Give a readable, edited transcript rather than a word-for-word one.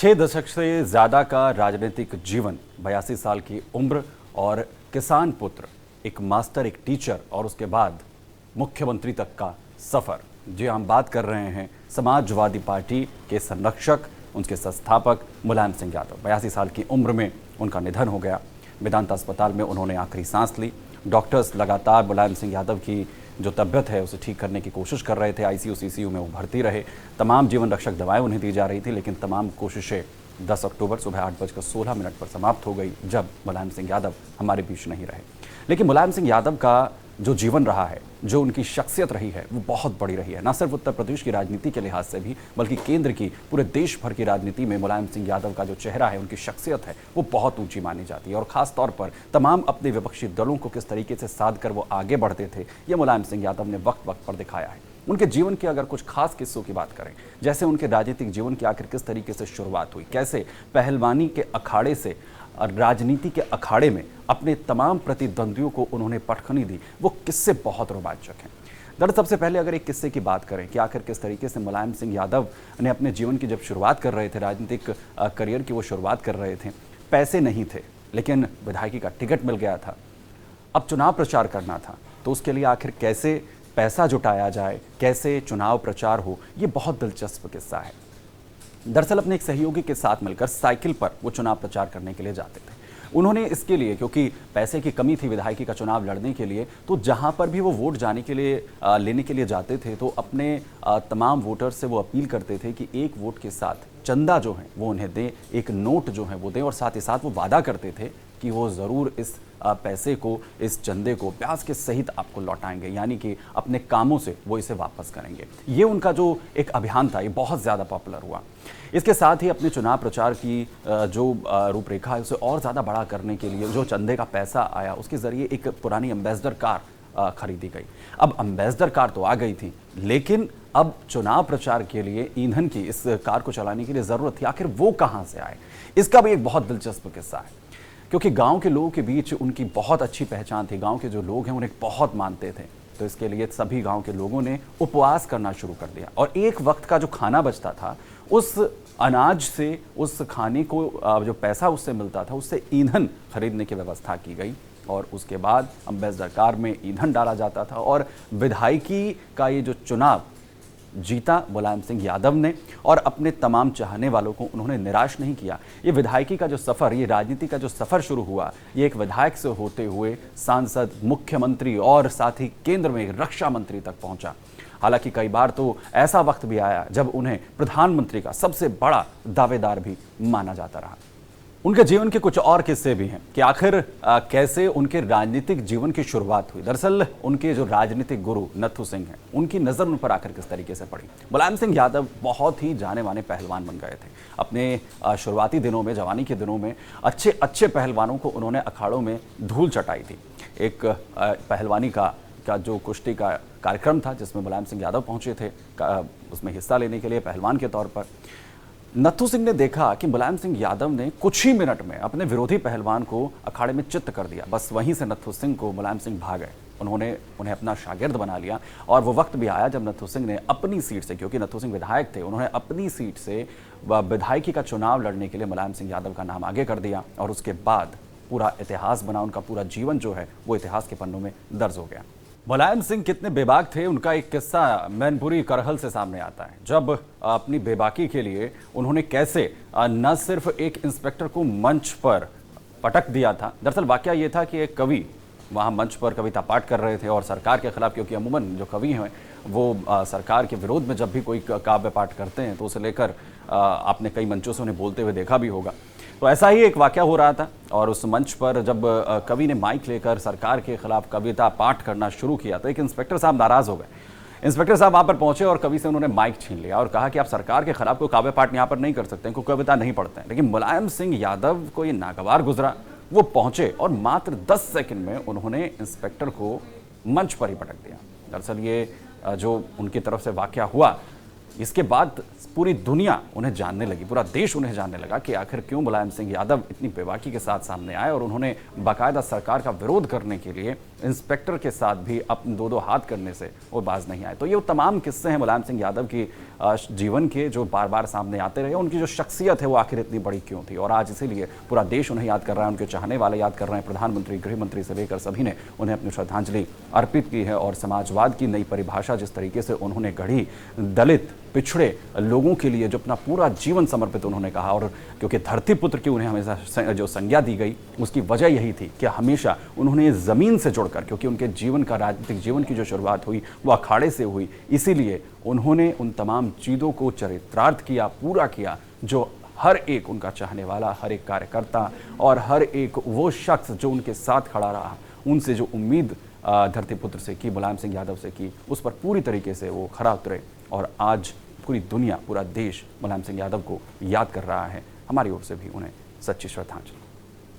6 दशक से ज़्यादा का राजनीतिक जीवन, 82 साल की उम्र और किसान पुत्र, एक मास्टर, एक टीचर और उसके बाद मुख्यमंत्री तक का सफ़र। जी, हम बात कर रहे हैं समाजवादी पार्टी के संरक्षक, उनके संस्थापक मुलायम सिंह यादव। 82 साल की उम्र में उनका निधन हो गया। मेदांता अस्पताल में उन्होंने आखिरी सांस ली। डॉक्टर्स लगातार मुलायम सिंह यादव की जो तबियत है उसे ठीक करने की कोशिश कर रहे थे। आईसीयू सीसीयू में वो भर्ती रहे। तमाम जीवन रक्षक दवाएं उन्हें दी जा रही थी, लेकिन तमाम कोशिशें 10 अक्टूबर सुबह 8:16 पर समाप्त हो गई, जब मुलायम सिंह यादव हमारे बीच नहीं रहे। लेकिन मुलायम सिंह यादव का जो जीवन रहा है, जो उनकी शख्सियत रही है, वो बहुत बड़ी रही है। न सिर्फ उत्तर प्रदेश की राजनीति के लिहाज से भी, बल्कि केंद्र की, पूरे देश भर की राजनीति में मुलायम सिंह यादव का जो चेहरा है, उनकी शख्सियत है, वो बहुत ऊंची मानी जाती है। और खास तौर पर तमाम अपने विपक्षी दलों को किस तरीके से साध कर वो आगे बढ़ते थे, ये मुलायम सिंह यादव ने वक्त वक्त पर दिखाया है। उनके जीवन के अगर कुछ खास किस्सों की बात करें, जैसे उनके राजनीतिक जीवन की आखिर किस तरीके से शुरुआत हुई, कैसे पहलवानी के अखाड़े से राजनीति के अखाड़े में अपने तमाम प्रतिद्वंदियों को उन्होंने पटखनी दी, वो किस्से बहुत रोमांचक हैं। दरअसल सबसे पहले अगर एक किस्से की बात करें कि आखिर किस तरीके से मुलायम सिंह यादव ने अपने जीवन की जब शुरुआत कर रहे थे, राजनीतिक करियर की वो शुरुआत कर रहे थे, पैसे नहीं थे, लेकिन विधायकी का टिकट मिल गया था। अब चुनाव प्रचार करना था, तो उसके लिए आखिर कैसे पैसा जुटाया जाए, कैसे चुनाव प्रचार हो, ये बहुत दिलचस्प किस्सा है। दरअसल अपने एक सहयोगी के साथ मिलकर साइकिल पर वो चुनाव प्रचार करने के लिए जाते थे। उन्होंने इसके लिए, क्योंकि पैसे की कमी थी विधायकी का चुनाव लड़ने के लिए, तो जहां पर भी वो वोट जाने के लिए लेने के लिए जाते थे, तो अपने तमाम वोटर्स से वो अपील करते थे कि एक वोट के साथ चंदा जो है वो उन्हें दें, एक नोट जो है वो दें, और साथ ही साथ वो वादा करते थे कि वो ज़रूर इस पैसे को, इस चंदे को ब्याज के सहित आपको लौटाएंगे, यानी कि अपने कामों से वो इसे वापस करेंगे। ये उनका जो एक अभियान था, ये बहुत ज़्यादा पॉपुलर हुआ। इसके साथ ही अपने चुनाव प्रचार की जो रूपरेखा है उसे और ज़्यादा बड़ा करने के लिए जो चंदे का पैसा आया, उसके ज़रिए एक पुरानी एम्बेसडर कार खरीदी गई। अब एम्बेसडर कार तो आ गई थी, लेकिन अब चुनाव प्रचार के लिए ईंधन की, इस कार को चलाने के लिए ज़रूरत थी। आखिर वो कहाँ से आए, इसका भी एक बहुत दिलचस्प किस्सा है, क्योंकि गांव के लोगों के बीच उनकी बहुत अच्छी पहचान थी। गांव के जो लोग हैं उन्हें बहुत मानते थे, तो इसके लिए सभी गांव के लोगों ने उपवास करना शुरू कर दिया। और एक वक्त का जो खाना बचता था, उस अनाज से, उस खाने को जो पैसा उससे मिलता था, उससे ईंधन खरीदने की व्यवस्था की गई। और उसके बाद एम्बेसडर कार में ईंधन डाला जाता था और विधायकी का ये जो चुनाव जीता मुलायम सिंह यादव ने, और अपने तमाम चाहने वालों को उन्होंने निराश नहीं किया। ये विधायकी का जो सफ़र, ये राजनीति का जो सफ़र शुरू हुआ, ये एक विधायक से होते हुए सांसद, मुख्यमंत्री और साथ ही केंद्र में रक्षा मंत्री तक पहुंचा। हालांकि कई बार तो ऐसा वक्त भी आया जब उन्हें प्रधानमंत्री का सबसे बड़ा दावेदार भी माना जाता रहा। उनके जीवन के कुछ और किस्से भी हैं कि आखिर कैसे उनके राजनीतिक जीवन की शुरुआत हुई। दरअसल उनके जो राजनीतिक गुरु नत्थू सिंह हैं, उनकी नज़र उन पर आखिर किस तरीके से पड़ी। मुलायम सिंह यादव बहुत ही जाने माने पहलवान बन गए थे। अपने शुरुआती दिनों में, जवानी के दिनों में अच्छे अच्छे पहलवानों को उन्होंने अखाड़ों में धूल चटाई थी। एक पहलवानी का जो कुश्ती का कार्यक्रम था, जिसमें मुलायम सिंह यादव पहुँचे थे उसमें हिस्सा लेने के लिए पहलवान के तौर पर। नत्थू सिंह ने देखा कि मुलायम सिंह यादव ने कुछ ही मिनट में अपने विरोधी पहलवान को अखाड़े में चित्त कर दिया। बस वहीं से नत्थू सिंह को मुलायम सिंह भाग गए। उन्होंने उन्हें अपना शागिर्द बना लिया। और वो वक्त भी आया जब नत्थू सिंह ने अपनी सीट से, क्योंकि नत्थू सिंह विधायक थे, उन्होंने अपनी सीट से विधायकी का चुनाव लड़ने के लिए मुलायम सिंह यादव का नाम आगे कर दिया। और उसके बाद पूरा इतिहास बना। उनका पूरा जीवन जो है वो इतिहास के पन्नों में दर्ज हो गया। मुलायम सिंह कितने बेबाक थे, उनका एक किस्सा मैनपुरी करहल से सामने आता है। जब अपनी बेबाकी के लिए उन्होंने कैसे न सिर्फ एक इंस्पेक्टर को मंच पर पटक दिया था। दरअसल वाकया ये था कि एक कवि वहाँ मंच पर कविता पाठ कर रहे थे और सरकार के खिलाफ, क्योंकि अमूमन जो कवि हैं वो सरकार के विरोध में जब भी कोई काव्य पाठ करते हैं तो उसे लेकर आपने कई मंचों से उन्हें बोलते हुए देखा भी होगा। तो ऐसा ही एक वाकया हो रहा था। और उस मंच पर जब कवि ने माइक लेकर सरकार के खिलाफ कविता पाठ करना शुरू किया, तो एक इंस्पेक्टर साहब नाराज़ हो गए। इंस्पेक्टर साहब वहाँ पर पहुँचे और कवि से उन्होंने माइक छीन लिया और कहा कि आप सरकार के खिलाफ कोई काव्य पाठ यहाँ पर नहीं कर सकते हैं, कोई कविता नहीं पढ़ते हैं। लेकिन मुलायम सिंह यादव को ये नागवार गुजरा। वो पहुँचे और मात्र 10 सेकंड में उन्होंने इंस्पेक्टर को मंच पर ही पटक दिया। दरअसल ये जो उनकी तरफ से वाकया हुआ, इसके बाद पूरी दुनिया उन्हें जानने लगी, पूरा देश उन्हें जानने लगा कि आखिर क्यों मुलायम सिंह यादव इतनी बेबाकी के साथ सामने आए। और उन्होंने बाकायदा सरकार का विरोध करने के लिए इंस्पेक्टर के साथ भी अपने दो हाथ करने से वो बाज नहीं आए। तो ये तमाम किस्से हैं मुलायम सिंह यादव की जीवन के जो बार बार सामने आते रहे, उनकी जो शख्सियत है वो आखिर इतनी बड़ी क्यों थी। और आज इसीलिए पूरा देश उन्हें याद कर रहा है, उनके चाहने वाले याद कर रहे हैं। प्रधानमंत्री, गृह मंत्री से लेकर सभी ने उन्हें अपनी श्रद्धांजलि अर्पित की है। और समाजवाद की नई परिभाषा जिस तरीके से उन्होंने गढ़ी, दलित पिछड़े लोगों के लिए जो अपना पूरा जीवन समर्पित उन्होंने कहा, और क्योंकि धरती पुत्र की उन्हें हमेशा जो संज्ञा दी गई उसकी वजह यही थी कि हमेशा उन्होंने ज़मीन से जुड़कर, क्योंकि उनके जीवन का, राजनीतिक जीवन की जो शुरुआत हुई वो अखाड़े से हुई, इसीलिए उन्होंने उन तमाम चीज़ों को चरितार्थ किया, पूरा किया, जो हर एक उनका चाहने वाला, हर एक कार्यकर्ता और हर एक वो शख्स जो उनके साथ खड़ा रहा, उनसे जो उम्मीद धरती पुत्र से की, मुलायम सिंह यादव से की, उस पर पूरी तरीके से वो खरा उतरे। और आज पूरी दुनिया, पूरा देश मुलायम सिंह यादव को याद कर रहा है। हमारी ओर से भी उन्हें सच्ची श्रद्धांजलि।